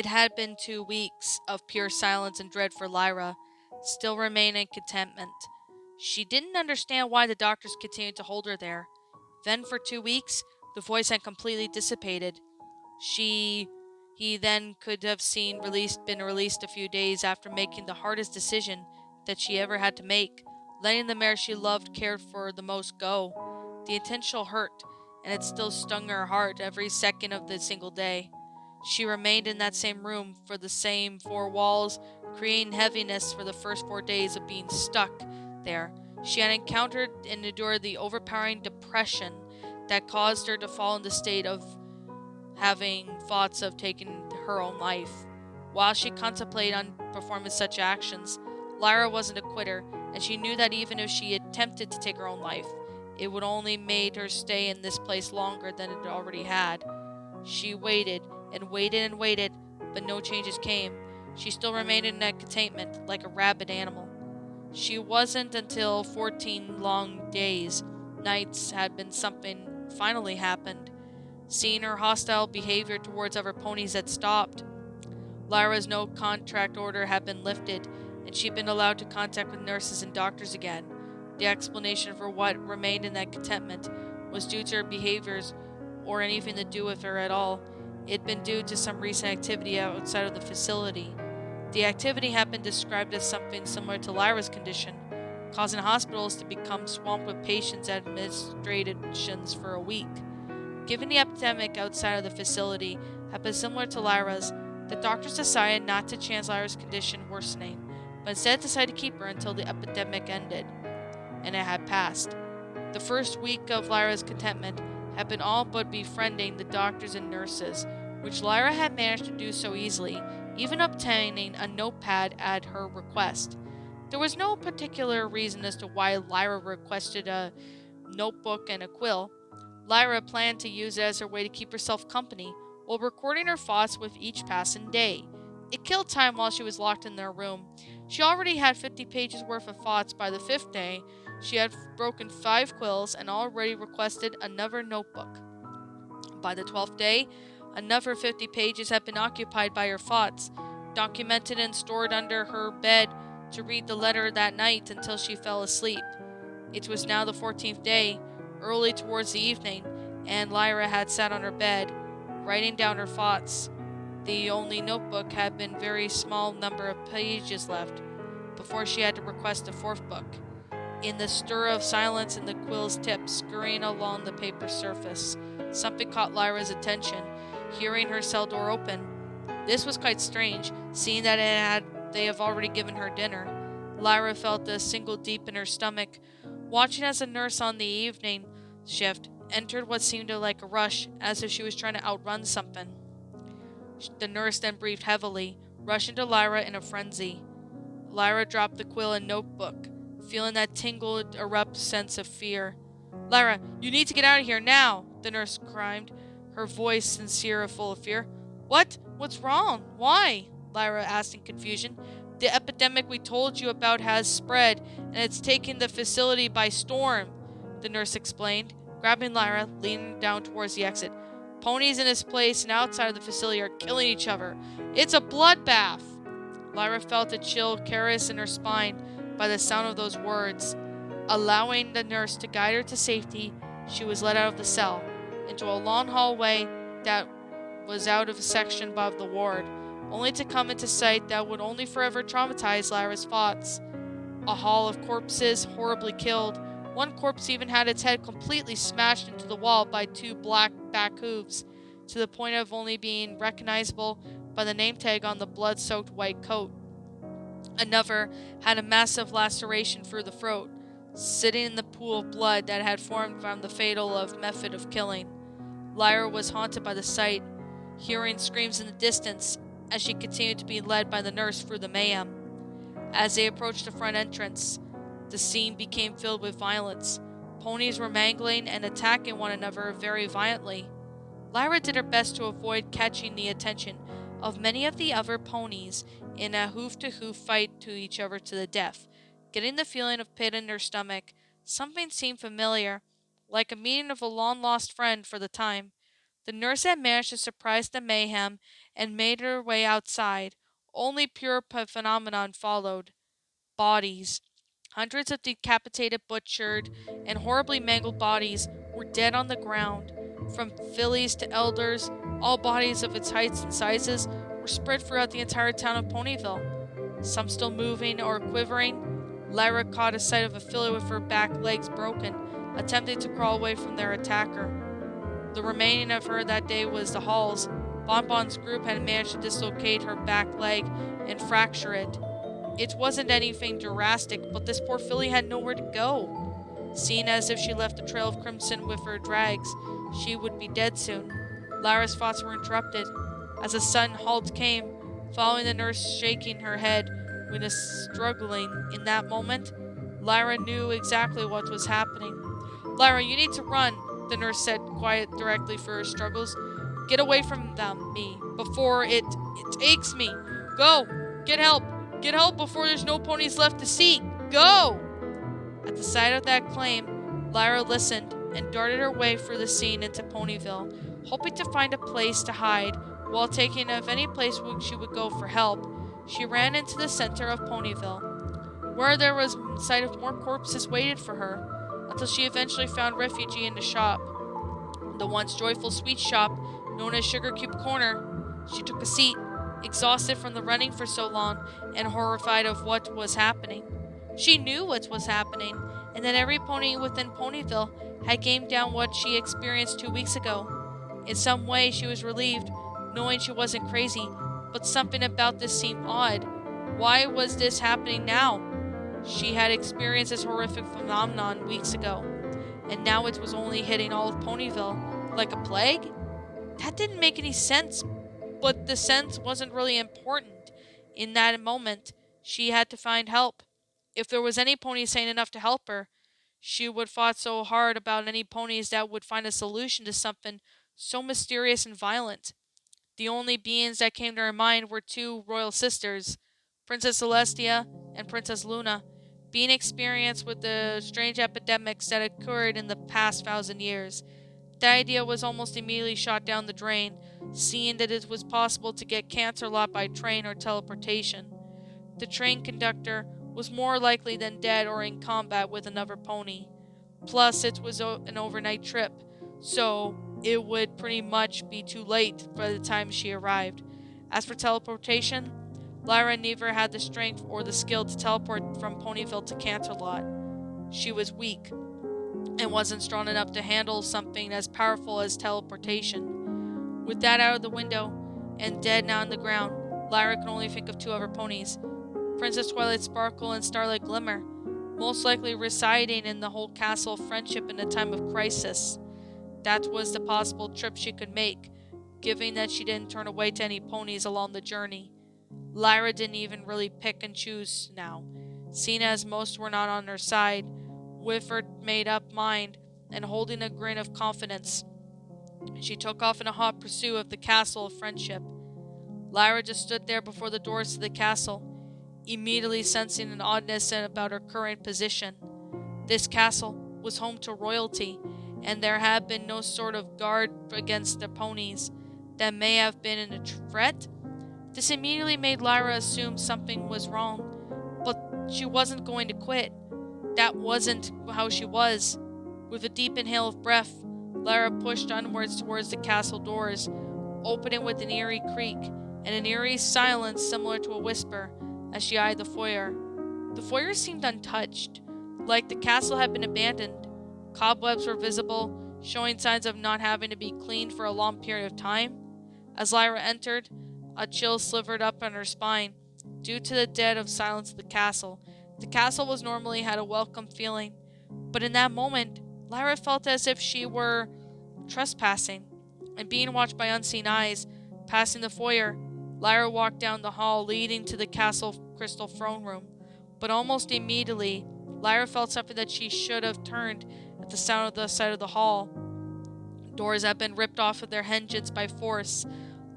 It had been 2 weeks of pure silence and dread for Lyra, still remaining contentment. She didn't understand why the doctors continued to hold her there. Then, for 2 weeks, the voice had completely dissipated. She he then could have been released a few days after making the hardest decision that she ever had to make, letting the mare she loved, cared for the most, go. The intentional hurt, and it still stung her heart every second of the single day. She remained in that same room for the same four walls, creating heaviness for the first 4 days of being stuck there. She had encountered and endured the overpowering depression that caused her to fall into the state of having thoughts of taking her own life. While she contemplated on performing such actions, Lyra wasn't a quitter, and she knew that even if she attempted to take her own life, it would only make her stay in this place longer than it already had. She waited and waited and waited, but no changes came. She still remained in that containment, like a rabid animal. She wasn't until 14 long days, nights had been something finally happened. Seeing her hostile behavior towards other ponies had stopped. Lyra's no contract order had been lifted, and she'd been allowed to contact with nurses and doctors again. The explanation for what remained in that contentment was due to her behaviors or anything to do with her at all. It had been due to some recent activity outside of the facility. The activity had been described as something similar to Lyra's condition, causing hospitals to become swamped with patients and administrations for a week. Given the epidemic outside of the facility had been similar to Lyra's, the doctors decided not to chance Lyra's condition worsening, but instead decided to keep her until the epidemic ended, and it had passed. The first week of Lyra's contentment had been all but befriending the doctors and nurses, which Lyra had managed to do so easily, even obtaining a notepad at her request. There was no particular reason as to why Lyra requested a notebook and a quill. Lyra planned to use it as her way to keep herself company while recording her thoughts with each passing day. It killed time while she was locked in their room. She already had 50 pages worth of thoughts by the 5th day. She had broken 5 quills and already requested another notebook. By the 12th day, another 50 pages had been occupied by her thoughts, documented and stored under her bed to read the letter that night until she fell asleep. It was now the 14th day, early towards the evening, and Lyra had sat on her bed, writing down her thoughts. The only notebook had been very small number of pages left, before she had to request a 4th book. In the stir of silence and the quill's tip scurrying along the paper surface, something caught Lyra's attention, hearing her cell door open. This was quite strange, seeing that they have already given her dinner. Lyra felt a single deep in her stomach, watching as a nurse on the evening shift entered what seemed like a rush, as if she was trying to outrun something. The nurse then breathed heavily, rushing to Lyra in a frenzy. Lyra dropped the quill and notebook, feeling that tingled, erupt sense of fear. "Lyra, you need to get out of here now!" the nurse cried, her voice sincere and full of fear. "What? What's wrong? Why?" Lyra asked in confusion. "The epidemic we told you about has spread, and it's taken the facility by storm," the nurse explained, grabbing Lyra, leaning down towards the exit. "Ponies in this place and outside of the facility are killing each other. It's a bloodbath!" Lyra felt a chill caress in her spine by the sound of those words. Allowing the nurse to guide her to safety, she was led out of the cell, into a long hallway that was out of a section above the ward, only to come into sight that would only forever traumatize Lyra's thoughts. A hall of corpses, horribly killed. One corpse even had its head completely smashed into the wall by 2 black back hooves, to the point of only being recognizable by the name tag on the blood-soaked white coat. Another had a massive laceration through the throat, sitting in the pool of blood that had formed from the fatal method of killing. Lyra was haunted by the sight, hearing screams in the distance as she continued to be led by the nurse through the mayhem. As they approached the front entrance, the scene became filled with violence. Ponies were mangling and attacking one another very violently. Lyra did her best to avoid catching the attention of many of the other ponies in a hoof-to-hoof fight to each other to the death. Getting the feeling of pit in her stomach, something seemed familiar, like a meeting of a long-lost friend for the time. The nurse had managed to surprise the mayhem and made her way outside. Only pure phenomenon followed. Bodies. Hundreds of decapitated, butchered, and horribly mangled bodies were dead on the ground. From fillies to elders, all bodies of its heights and sizes were spread throughout the entire town of Ponyville. Some still moving or quivering. Lyra caught a sight of a filly with her back legs broken, attempting to crawl away from their attacker. The remaining of her that day was the Halls. Bonbon's group had managed to dislocate her back leg and fracture it. It wasn't anything drastic, but this poor filly had nowhere to go. Seeing as if she left the trail of crimson with her drags, she would be dead soon. Lyra's thoughts were interrupted. As a sudden halt came, following the nurse shaking her head when struggling in that moment, Lyra knew exactly what was happening. "Lyra, you need to run," the nurse said, quiet directly for her struggles. "Get away from me, before it takes me. Go! Get help! Get help before there's no ponies left to see! Go!" At the sight of that claim, Lyra listened and darted her way through the scene into Ponyville, hoping to find a place to hide. While taking of any place she would go for help, she ran into the center of Ponyville, where there was sight of more corpses waited for her, until she eventually found refuge in the shop, the once joyful sweet shop known as Sugar Cube Corner. She took a seat, exhausted from the running for so long and horrified of what was happening. She knew what was happening, and that every pony within Ponyville had gamed down what she experienced 2 weeks ago. In some way she was relieved, knowing she wasn't crazy, but something about this seemed odd. Why was this happening now? She had experienced this horrific phenomenon weeks ago, and now it was only hitting all of Ponyville like a plague? That didn't make any sense, but the sense wasn't really important. In that moment, she had to find help. If there was any pony sane enough to help her, she would fought so hard about any ponies that would find a solution to something so mysterious and violent. The only beings that came to her mind were two royal sisters, Princess Celestia and Princess Luna, being experienced with the strange epidemics that occurred in the past 1,000 years. The idea was almost immediately shot down the drain, seeing that it was possible to get Canterlot by train or teleportation. The train conductor was more likely than dead or in combat with another pony. Plus, it was an overnight trip, so it would pretty much be too late by the time she arrived. As for teleportation, Lyra neither had the strength or the skill to teleport from Ponyville to Canterlot. She was weak and wasn't strong enough to handle something as powerful as teleportation. With that out of the window and dead now on the ground, Lyra could only think of two other ponies, Princess Twilight Sparkle and Starlight Glimmer, most likely residing in the whole castle of friendship in a time of crisis. That was the possible trip she could make, given that she didn't turn away to any ponies along the journey. Lyra didn't even really pick and choose now, seeing as most were not on her side. With her made-up mind and holding a grin of confidence, she took off in a hot pursuit of the castle of friendship. Lyra just stood there before the doors to the castle, immediately sensing an oddness about her current position. This castle was home to royalty, and there had been no sort of guard against the ponies that may have been a threat. This immediately made Lyra assume something was wrong, but she wasn't going to quit. That wasn't how she was. With a deep inhale of breath, Lyra pushed onwards towards the castle doors, opening with an eerie creak and an eerie silence similar to a whisper as she eyed the foyer. The foyer seemed untouched, like the castle had been abandoned. Cobwebs were visible, showing signs of not having to be cleaned for a long period of time. As Lyra entered, a chill slivered up on her spine, due to the dead of silence of the castle. The castle was normally had a welcome feeling, but in that moment, Lyra felt as if she were trespassing and being watched by unseen eyes. Passing the foyer, Lyra walked down the hall leading to the castle crystal throne room, but almost immediately, Lyra felt something that she should have turned at the sound of the side of the hall. Doors had been ripped off of their hinges by force.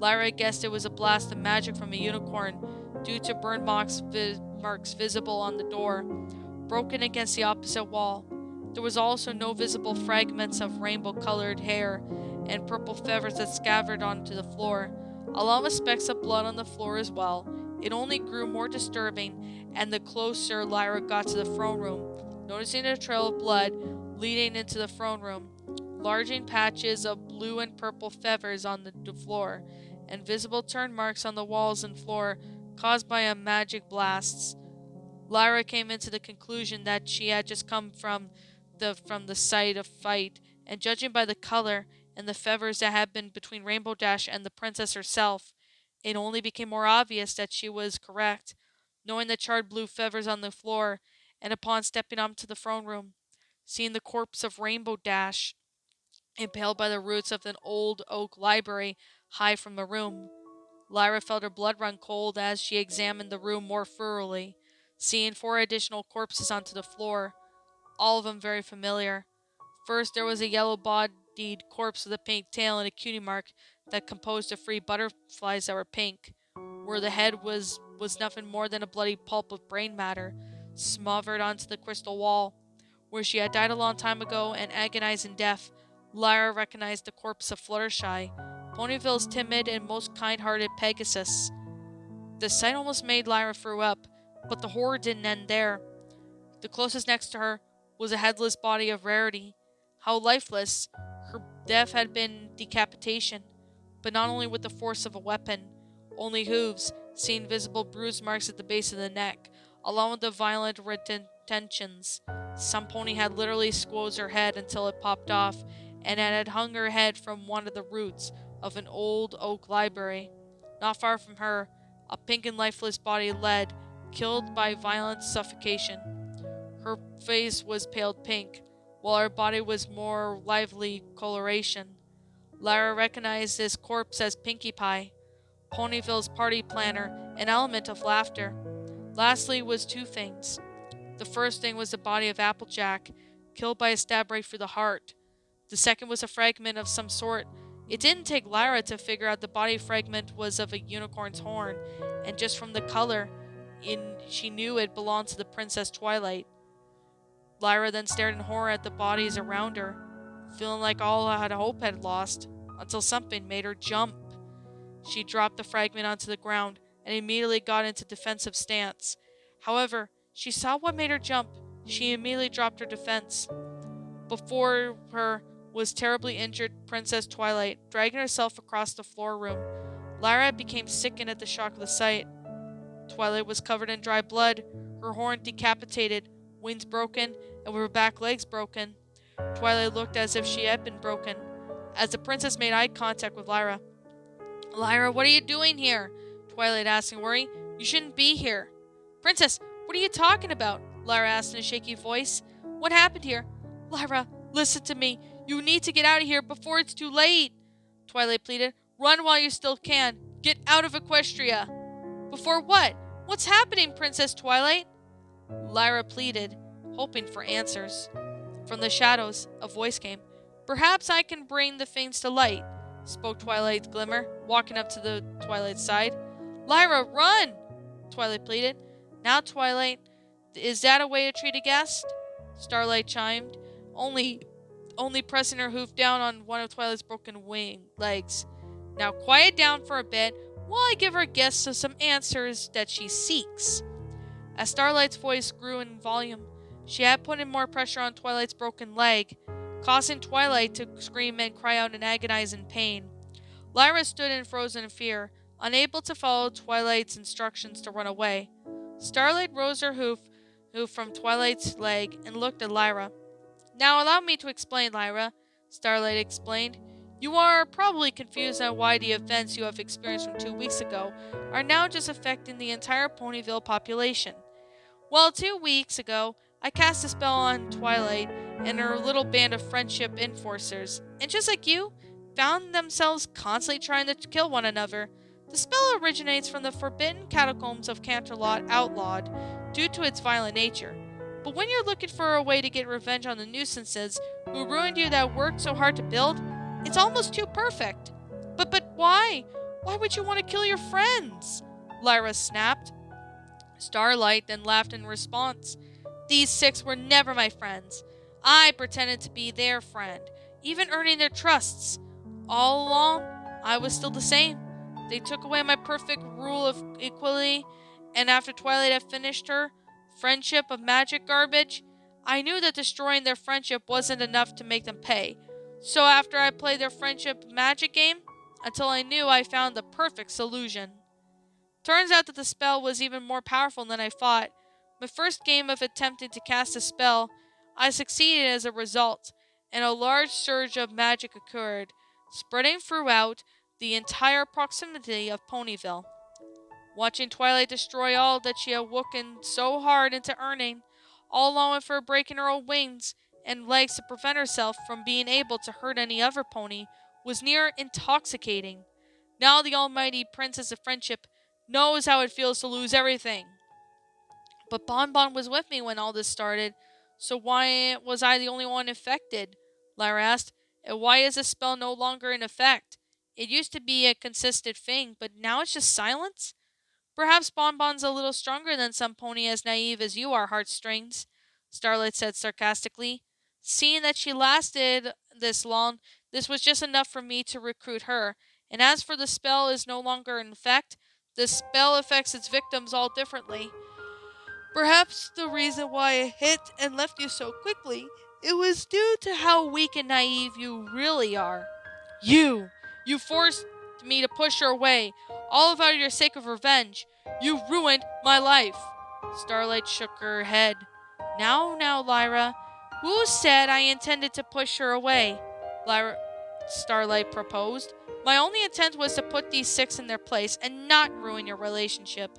Lyra guessed it was a blast of magic from a unicorn, due to burn marks visible on the door, broken against the opposite wall. There was also no visible fragments of rainbow-colored hair, and purple feathers that scattered onto the floor, along with specks of blood on the floor as well. It only grew more disturbing, and the closer Lyra got to the throne room, noticing a trail of blood leading into the throne room, larging patches of blue and purple feathers on the floor, and visible turn marks on the walls and floor caused by a magic blasts. Lyra came into the conclusion that she had just come from the site of fight, and judging by the color and the feathers that had been between Rainbow Dash and the princess herself, it only became more obvious that she was correct. Knowing the charred blue feathers on the floor, and upon stepping onto the throne room, seeing the corpse of Rainbow Dash impaled by the roots of an old oak library high from the room, Lyra felt her blood run cold as she examined the room more thoroughly, seeing 4 additional corpses onto the floor, all of them very familiar. First, there was a yellow-bodied corpse with a pink tail and a cutie mark that composed of 3 butterflies that were pink, where the head was nothing more than a bloody pulp of brain matter, smothered onto the crystal wall. Where she had died a long time ago and agonized in death, Lyra recognized the corpse of Fluttershy, Ponyville's timid and most kind-hearted Pegasus. The sight almost made Lyra throw up, but the horror didn't end there. The closest next to her was a headless body of Rarity. How lifeless! Her death had been decapitation, but not only with the force of a weapon, only hooves, seeing visible bruise marks at the base of the neck, along with the violent retentions. Some pony had literally squeezed her head until it popped off, and it had hung her head from one of the roots of an old oak library. Not far from her, a pink and lifeless body lay, killed by violent suffocation. Her face was pale pink, while her body was more lively coloration. Lyra recognized this corpse as Pinkie Pie, Ponyville's party planner, an element of laughter. Lastly was 2 things. The first thing was the body of Applejack, killed by a stab right through the heart. The second was a fragment of some sort. It didn't take Lyra to figure out the body fragment was of a unicorn's horn, and just from the color, she knew it belonged to the Princess Twilight. Lyra then stared in horror at the bodies around her, feeling like all hope had lost, until something made her jump. She dropped the fragment onto the ground and immediately got into defensive stance. However, she saw what made her jump. She immediately dropped her defense. Before her was terribly injured Princess Twilight, dragging herself across the floor room. Lyra became sickened at the shock of the sight. Twilight was covered in dry blood, her horn decapitated, wings broken, and with her back legs broken. Twilight looked as if she had been broken. As the princess made eye contact with Lyra, "Lyra, what are you doing here?" Twilight asked in worry. "You shouldn't be here." "Princess, what are you talking about?" Lyra asked in a shaky voice. "What happened here?" "Lyra, listen to me. You need to get out of here before it's too late," Twilight pleaded. "Run while you still can. Get out of Equestria." "Before what? What's happening, Princess Twilight?" Lyra pleaded, hoping for answers. From the shadows, a voice came. "Perhaps I can bring the things to light," spoke Twilight Glimmer, walking up to the Twilight's side. "Lyra, run!" Twilight pleaded. "Now, Twilight, is that a way to treat a guest?" Starlight chimed, only pressing her hoof down on one of Twilight's broken legs. "Now quiet down for a bit while I give our guest some answers that she seeks." As Starlight's voice grew in volume, she had put in more pressure on Twilight's broken leg, causing Twilight to scream and cry out in agonizing pain. Lyra stood in frozen fear, unable to follow Twilight's instructions to run away. Starlight rose her hoof from Twilight's leg and looked at Lyra. "Now allow me to explain, Lyra," Starlight explained. "You are probably confused on why the events you have experienced from 2 weeks ago are now just affecting the entire Ponyville population. Well, 2 weeks ago, I cast a spell on Twilight and her little band of friendship enforcers, and just like you, found themselves constantly trying to kill one another. The spell originates from the forbidden catacombs of Canterlot Outlawed due to its violent nature. But when you're looking for a way to get revenge on the nuisances who ruined you that worked so hard to build, it's almost too perfect." But why? Why would you want to kill your friends?" Lyra snapped. Starlight then laughed in response. "These 6 were never my friends. I pretended to be their friend, even earning their trusts. All along, I was still the same. They took away my perfect rule of equality, and after Twilight had finished her friendship of magic garbage, I knew that destroying their friendship wasn't enough to make them pay. So after I played their friendship magic game, until I knew I found the perfect solution. Turns out that the spell was even more powerful than I thought. My first game of attempting to cast a spell, I succeeded as a result, and a large surge of magic occurred, spreading throughout the entire proximity of Ponyville. Watching Twilight destroy all that she had woken so hard into earning, all along with her breaking her own wings and legs to prevent herself from being able to hurt any other pony, was near intoxicating. Now the almighty Princess of Friendship knows how it feels to lose everything. But Bonbon was with me when all this started, so why was I the only one affected? Lyra asked. And why is this spell no longer in effect? It used to be a consistent thing, but now it's just silence? Perhaps Bonbon's a little stronger than some pony as naive as you are, Heartstrings, Starlight said sarcastically. Seeing that she lasted this long, this was just enough for me to recruit her. And as for the spell is no longer in effect, the spell affects its victims all differently. Perhaps the reason why it hit and left you so quickly, it was due to how weak and naive you really are. You! You forced me to push her away, all about your sake of revenge. You ruined my life. Starlight shook her head. Now, Lyra. Who said I intended to push her away? Lyra Starlight proposed. My only intent was to put these six in their place and not ruin your relationship.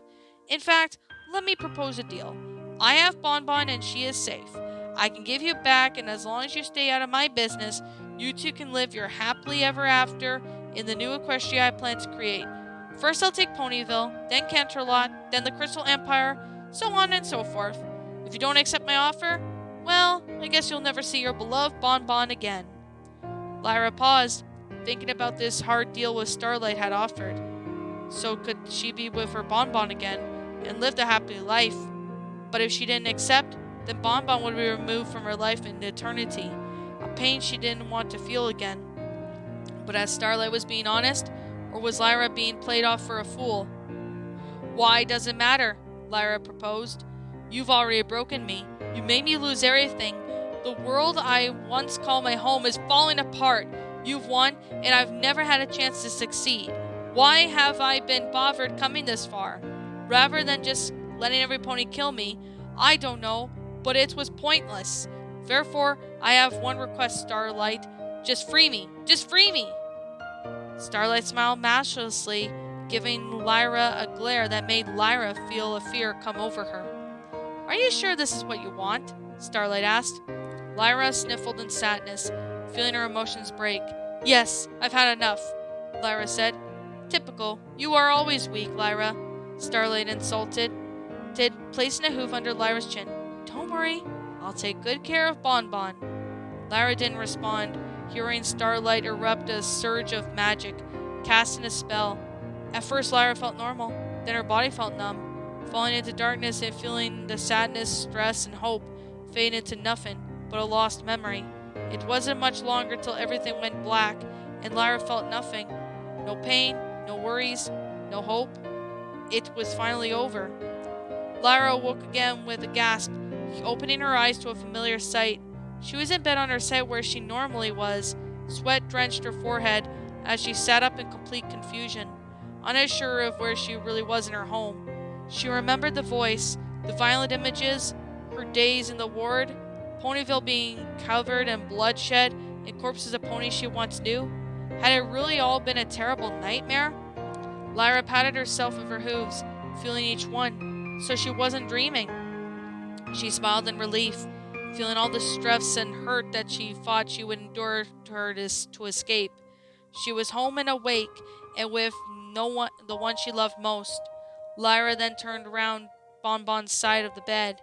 In fact, let me propose a deal. I have Bonbon and she is safe. I can give you back, and as long as you stay out of my business, you two can live your happily ever after in the new Equestria I plan to create. First I'll take Ponyville, then Canterlot, then the Crystal Empire, so on and so forth. If you don't accept my offer, well, I guess you'll never see your beloved Bonbon again. Lyra paused, thinking about this hard deal with Starlight had offered. So could she be with her Bonbon again and live the happy life? But if she didn't accept, then Bonbon would be removed from her life in eternity, a pain she didn't want to feel again. But as Starlight was being honest, or was Lyra being played off for a fool? Why does it matter? Lyra proposed. You've already broken me. You made me lose everything. The world I once called my home is falling apart. You've won, and I've never had a chance to succeed. Why have I been bothered coming this far? Rather than just letting every pony kill me, I don't know, but it was pointless. Therefore, I have one request, Starlight. Just free me. Just free me. Starlight smiled maliciously, giving Lyra a glare that made Lyra feel a fear come over her. Are you sure this is what you want? Starlight asked. Lyra sniffled in sadness, feeling her emotions break. Yes, I've had enough, Lyra said. Typical. You are always weak, Lyra, Starlight insulted, placing a hoof under Lyra's chin. Don't worry, I'll take good care of Bonbon. Lyra didn't respond, hearing Starlight erupt a surge of magic, casting a spell. At first, Lyra felt normal, then her body felt numb, falling into darkness and feeling the sadness, stress, and hope fade into nothing but a lost memory. It wasn't much longer till everything went black, and Lyra felt nothing. No pain, no worries, no hope. It was finally over. Lyra awoke again with a gasp, opening her eyes to a familiar sight. She was in bed on her side where she normally was. Sweat drenched her forehead as she sat up in complete confusion, unsure of where she really was in her home. She remembered the voice, the violent images, her days in the ward, Ponyville being covered in bloodshed and corpses of ponies she once knew. Had it really all been a terrible nightmare? Lyra patted herself with her hooves, feeling each one, so she wasn't dreaming. She smiled in relief, feeling all the stress and hurt that she thought she would endure to escape. She was home and awake, and with no one, the one she loved most. Lyra then turned around Bonbon's side of the bed.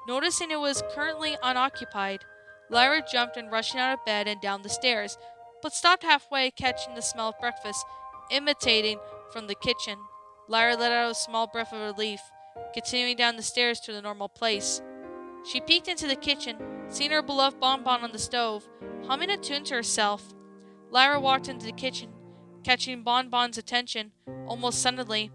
Noticing it was currently unoccupied, Lyra jumped and rushing out of bed and down the stairs, but stopped halfway, catching the smell of breakfast, emanating from the kitchen. Lyra let out a small breath of relief, continuing down the stairs to the normal place. She peeked into the kitchen, seeing her beloved Bonbon on the stove, humming a tune to herself. Lyra walked into the kitchen, catching Bonbon's attention almost suddenly.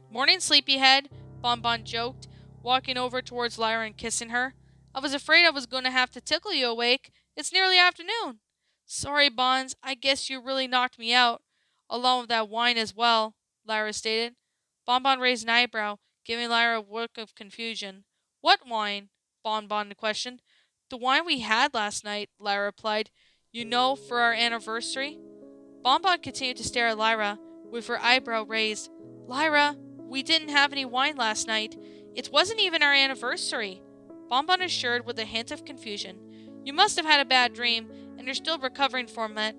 "Morning, sleepyhead," Bonbon joked, walking over towards Lyra and kissing her. "I was afraid I was going to have to tickle you awake. It's nearly afternoon." "Sorry, Bonds, I guess you really knocked me out, along with that wine as well," Lyra stated. Bonbon raised an eyebrow, giving Lyra a look of confusion. "What wine?" Bonbon questioned. "The wine we had last night," Lyra replied. "You know, for our anniversary." Bonbon continued to stare at Lyra, with her eyebrow raised. "Lyra, we didn't have any wine last night. It wasn't even our anniversary," Bonbon assured with a hint of confusion. "You must have had a bad dream, and you're still recovering from it."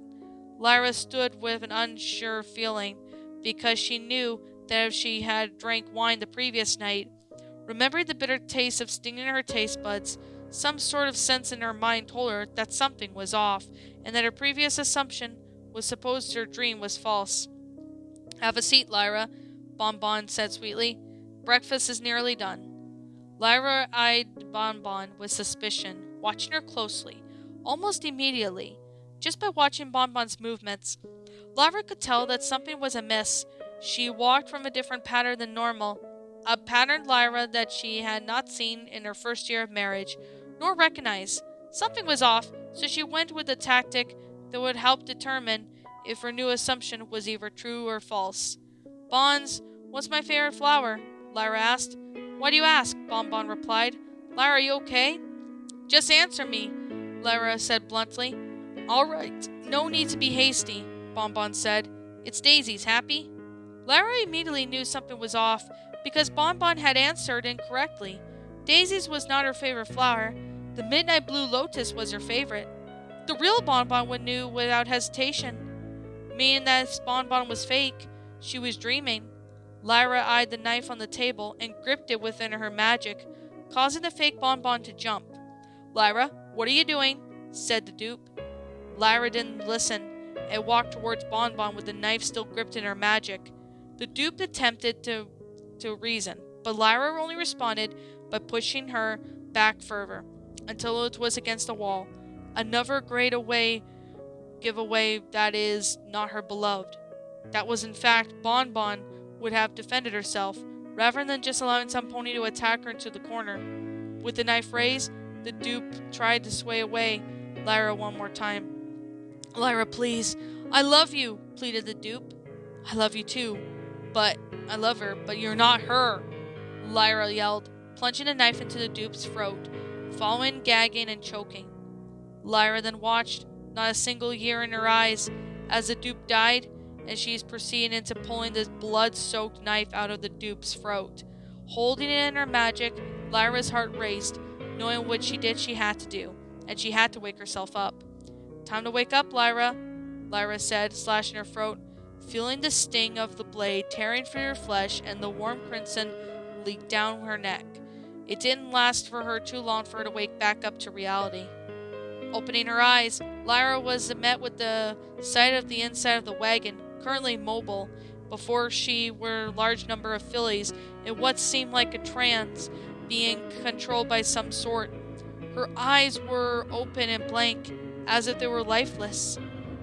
Lyra stood with an unsure feeling, because she knew that if she had drank wine the previous night, remembering the bitter taste of stinging her taste buds, some sort of sense in her mind told her that something was off, and that her previous assumption was supposed her dream was false. "Have a seat, Lyra," Bonbon said sweetly. "Breakfast is nearly done." Lyra eyed Bonbon with suspicion, watching her closely, almost immediately. Just by watching Bonbon's movements, Lyra could tell that something was amiss. She walked from a different pattern than normal, a pattern Lyra that she had not seen in her first year of marriage, nor recognized. Something was off, so she went with a tactic that would help determine if her new assumption was either true or false. "Bonds, what's my favorite flower?" Lyra asked. "Why do you ask?" Bonbon replied. "Lyra, are you okay?" "Just answer me," Lyra said bluntly. "All right, no need to be hasty," Bonbon said. "It's daisies, happy?" Lyra immediately knew something was off, because Bonbon had answered incorrectly. Daisies was not her favorite flower. The midnight blue lotus was her favorite. The real Bonbon knew without hesitation, meaning that if Bonbon was fake, she was dreaming. Lyra eyed the knife on the table and gripped it within her magic, causing the fake Bonbon to jump. "Lyra, what are you doing?" said the dupe. Lyra didn't listen and walked towards Bonbon with the knife still gripped in her magic. The dupe attempted to reason, but Lyra only responded by pushing her back further, until it was against the wall. Another great giveaway that is not her beloved. That was in fact Bonbon would have defended herself, rather than just allowing some pony to attack her into the corner. With the knife raised, the dupe tried to sway away Lyra one more time. "Lyra, please. I love you," pleaded the dupe. "I love you too. But I love her, but you're not her," Lyra yelled, plunging a knife into the dupe's throat, following gagging and choking. Lyra then watched, not a single tear in her eyes, as the dupe died, and she is proceeding into pulling this blood-soaked knife out of the dupe's throat. Holding it in her magic, Lyra's heart raced, knowing what she had to do, and she had to wake herself up. "Time to wake up, Lyra," Lyra said, slashing her throat, feeling the sting of the blade tearing through her flesh and the warm crimson leak down her neck. It didn't last for her too long for her to wake back up to reality. Opening her eyes, Lyra was met with the sight of the inside of the wagon, currently mobile. Before she were a large number of fillies in what seemed like a trance, being controlled by some sort. Her eyes were open and blank, as if they were lifeless,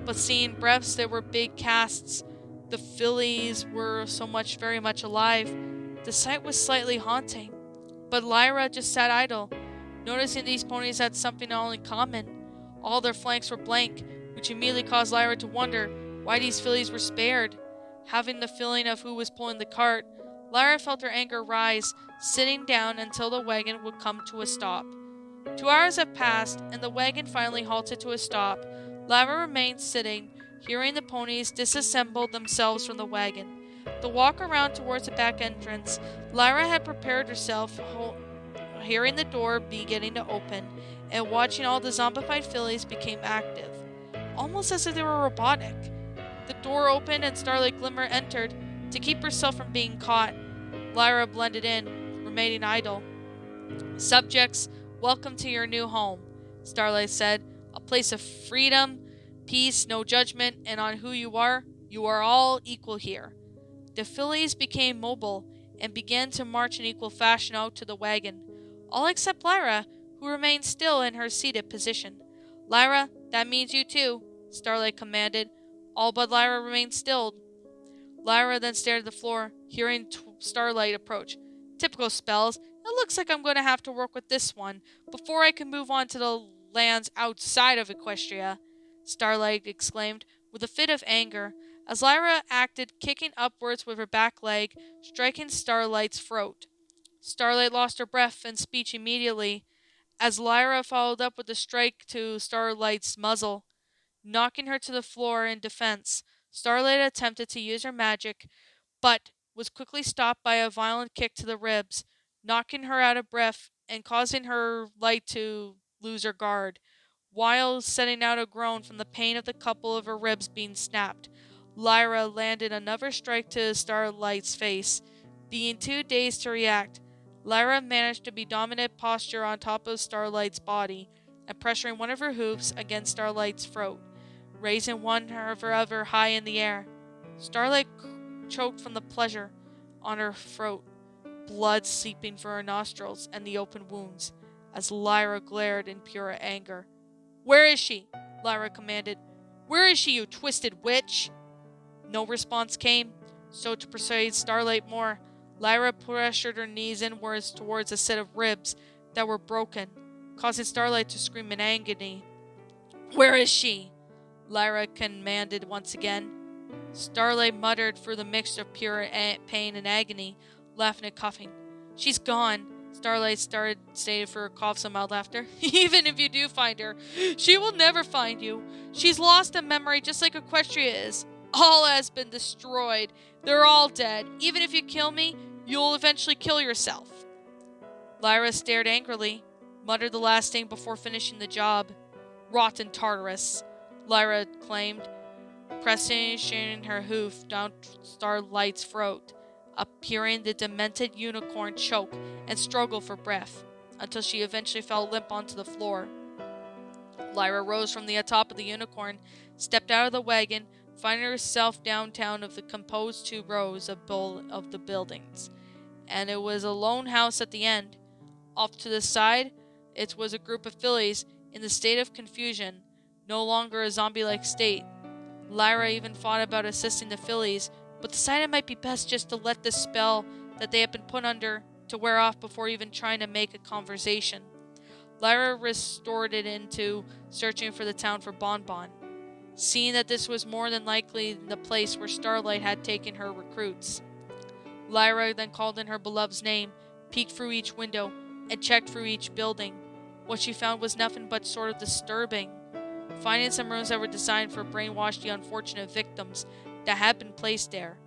but seeing breaths that were big casts. The fillies were very much alive. The sight was slightly haunting, but Lyra just sat idle, noticing these ponies had something all in common. All their flanks were blank, which immediately caused Lyra to wonder why these fillies were spared. Having the feeling of who was pulling the cart, Lyra felt her anger rise, sitting down until the wagon would come to a stop. 2 hours had passed, and the wagon finally halted to a stop. Lyra remained sitting, hearing the ponies disassemble themselves from the wagon. The walk around towards the back entrance, Lyra had prepared herself, hearing the door beginning to open, and watching all the zombified fillies become active, almost as if they were robotic. The door opened and Starlight Glimmer entered. To keep herself from being caught, Lyra blended in, remaining idle. "Subjects, welcome to your new home," Starlight said. "A place of freedom, peace, no judgment, and on who you are all equal here." The fillies became mobile and began to march in equal fashion out to the wagon, all except Lyra, who remained still in her seated position. "Lyra, that means you too," Starlight commanded, All but Lyra remained still. Lyra then stared at the floor, hearing Starlight approach. Typical spells. It looks like I'm going to have to work with this one before I can move on to the lands outside of Equestria, Starlight exclaimed, with a fit of anger, as Lyra acted, kicking upwards with her back leg, striking Starlight's throat. Starlight lost her breath and speech immediately, as Lyra followed up with a strike to Starlight's muzzle, knocking her to the floor in defense. Starlight attempted to use her magic, but was quickly stopped by a violent kick to the ribs, knocking her out of breath and causing her light to lose her guard, while setting out a groan from the pain of the couple of her ribs being snapped. Lyra landed another strike to Starlight's face. Being too dazed to react, Lyra managed to be dominant posture on top of Starlight's body and pressuring one of her hoofs against Starlight's throat, raising one of her other high in the air. Starlight choked from the pleasure on her throat, blood seeping from her nostrils and the open wounds, as Lyra glared in pure anger. "Where is she?" Lyra commanded. "Where is she, you twisted witch?" No response came, so to persuade Starlight more, Lyra pressured her knees inwards towards a set of ribs that were broken, causing Starlight to scream in agony. "Where is she?" Lyra commanded once again. Starlight muttered through the mixture of pure pain and agony, laughing and coughing. "She's gone," Starlight stated through her coughs and mild laughter. "Even if you do find her, she will never find you. She's lost a memory just like Equestria is. All has been destroyed. They're all dead. Even if you kill me, you'll eventually kill yourself." Lyra stared angrily, muttered the last thing before finishing the job. "Rotten Tartarus," Lyra claimed, pressing her hoof down Starlight's throat, appearing the demented unicorn choke and struggle for breath, until she eventually fell limp onto the floor. Lyra rose from the top of the unicorn, stepped out of the wagon, finding herself downtown of the composed 2 rows of the buildings, and it was a lone house at the end. Off to the side, it was a group of fillies in the state of confusion, no longer a zombie-like state. Lyra even thought about assisting the fillies, but decided it might be best just to let the spell that they had been put under to wear off before even trying to make a conversation. Lyra restored it into searching for the town for Bonbon, seeing that this was more than likely the place where Starlight had taken her recruits. Lyra then called in her beloved's name, peeked through each window, and checked through each building. What she found was nothing but sort of disturbing, finding some rooms that were designed for brainwashed the unfortunate victims that had been placed there.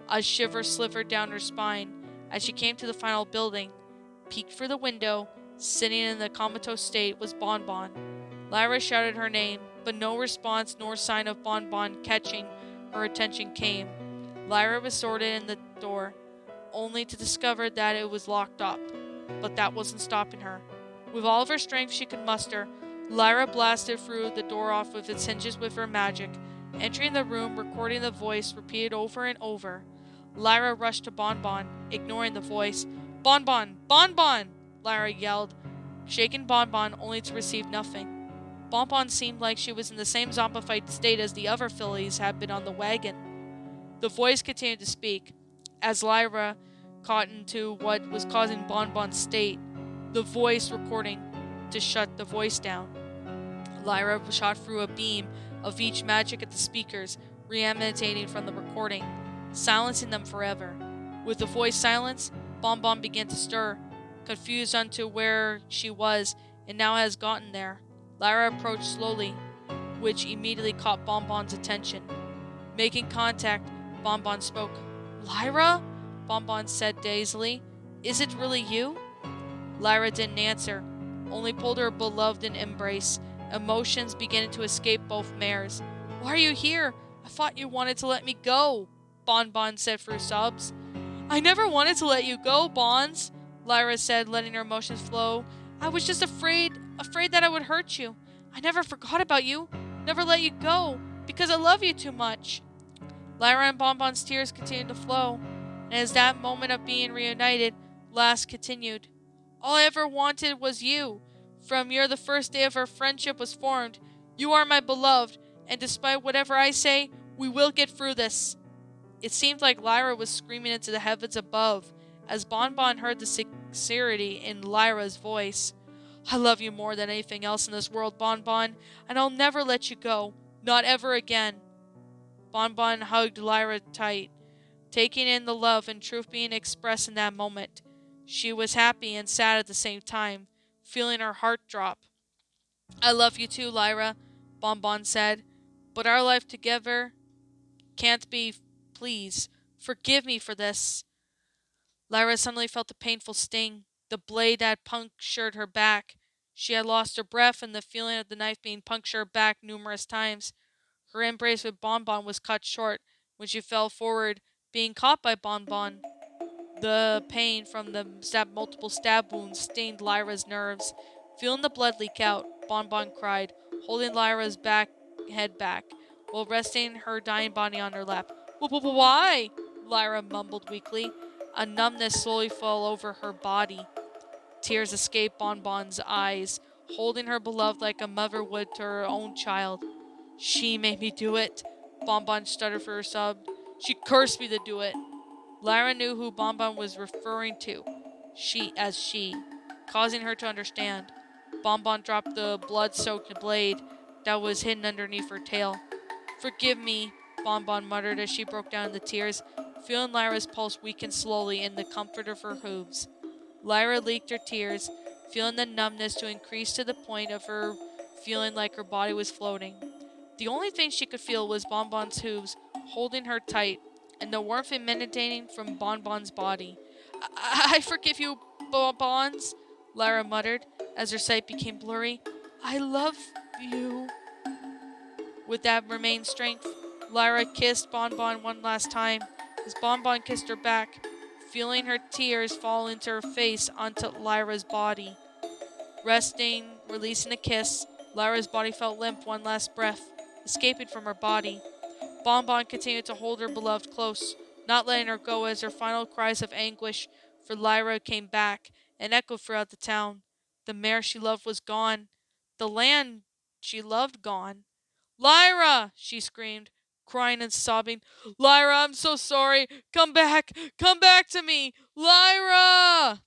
A shiver slivered down her spine as she came to the final building, peeked through the window. Sitting in the comatose state was Bonbon. Lyra shouted her name, but no response nor sign of Bonbon catching her attention came. Lyra was sorted in the door, only to discover that it was locked up, but that wasn't stopping her. With all of her strength she could muster, Lyra blasted through the door off with its hinges with her magic, entering the room, recording the voice repeated over and over. Lyra rushed to Bonbon, ignoring the voice. "Bonbon! Bonbon!" Lyra yelled, shaking Bonbon only to receive nothing. Bonbon seemed like she was in the same zombified state as the other fillies had been on the wagon. The voice continued to speak, as Lyra caught into what was causing Bonbon's state, the voice recording to shut the voice down. Lyra shot through a beam of each magic at the speakers, re-emanating from the recording, silencing them forever. With the voice silenced, Bonbon began to stir, confused unto where she was, and now has gotten there. Lyra approached slowly, which immediately caught Bonbon's attention. Making contact, Bonbon spoke. "Lyra?" Bonbon said dazedly. "Is it really you?" Lyra didn't answer, only pulled her beloved in embrace, emotions beginning to escape both mares. "Why are you here? I thought you wanted to let me go," Bonbon said through sobs. "I never wanted to let you go, Bons," Lyra said, letting her emotions flow. "I was just afraid that I would hurt you. I never forgot about you, never let you go, because I love you too much." Lyra and Bonbon's tears continued to flow, and as that moment of being reunited last continued. "All I ever wanted was you. From the first day of our friendship was formed, you are my beloved, and despite whatever I say, We will get through this." It seemed like Lyra was screaming into the heavens above as Bonbon heard the sincerity in Lyra's voice. "I love you more than anything else in this world, Bonbon, and I'll never let you go. Not ever again." Bonbon hugged Lyra tight, taking in the love and truth being expressed in that moment. She was happy and sad at the same time, feeling her heart drop. "I love you too, Lyra," Bonbon said, "but our life together can't be. Please, forgive me for this." Lyra suddenly felt a painful sting, the blade that had punctured her back. She had lost her breath, and the feeling of the knife being punctured her back numerous times. Her embrace with Bonbon was cut short when she fell forward, being caught by Bonbon. The pain from the multiple stab wounds stained Lyra's nerves. Feeling the blood leak out, Bonbon cried, holding Lyra's head back, while resting her dying body on her lap. "Why?" Lyra mumbled weakly. A numbness slowly fell over her body. Tears escaped Bonbon's eyes, holding her beloved like a mother would to her own child. "She made me do it," Bonbon stuttered for her sob. "She cursed me to do it." Lyra knew who Bonbon was referring to, causing her to understand. Bonbon dropped the blood-soaked blade that was hidden underneath her tail. "Forgive me," Bonbon muttered as she broke down into tears, feeling Lyra's pulse weaken slowly in the comfort of her hooves. Lyra leaked her tears, feeling the numbness to increase to the point of her feeling like her body was floating. The only thing she could feel was Bonbon's hooves holding her tight, and the warmth emanating from Bonbon's body. I forgive you, Bonbons," Lyra muttered, as her sight became blurry. "I love you." With that remained strength, Lyra kissed Bonbon one last time, as Bonbon kissed her back, feeling her tears fall into her face onto Lyra's body. Resting, releasing a kiss, Lyra's body felt limp one last breath, escaping from her body. Bonbon continued to hold her beloved close, not letting her go as her final cries of anguish for Lyra came back and echoed throughout the town. The mare she loved was gone. The land she loved gone. "Lyra!" she screamed, crying and sobbing. "Lyra, I'm so sorry. Come back! Come back to me! Lyra!"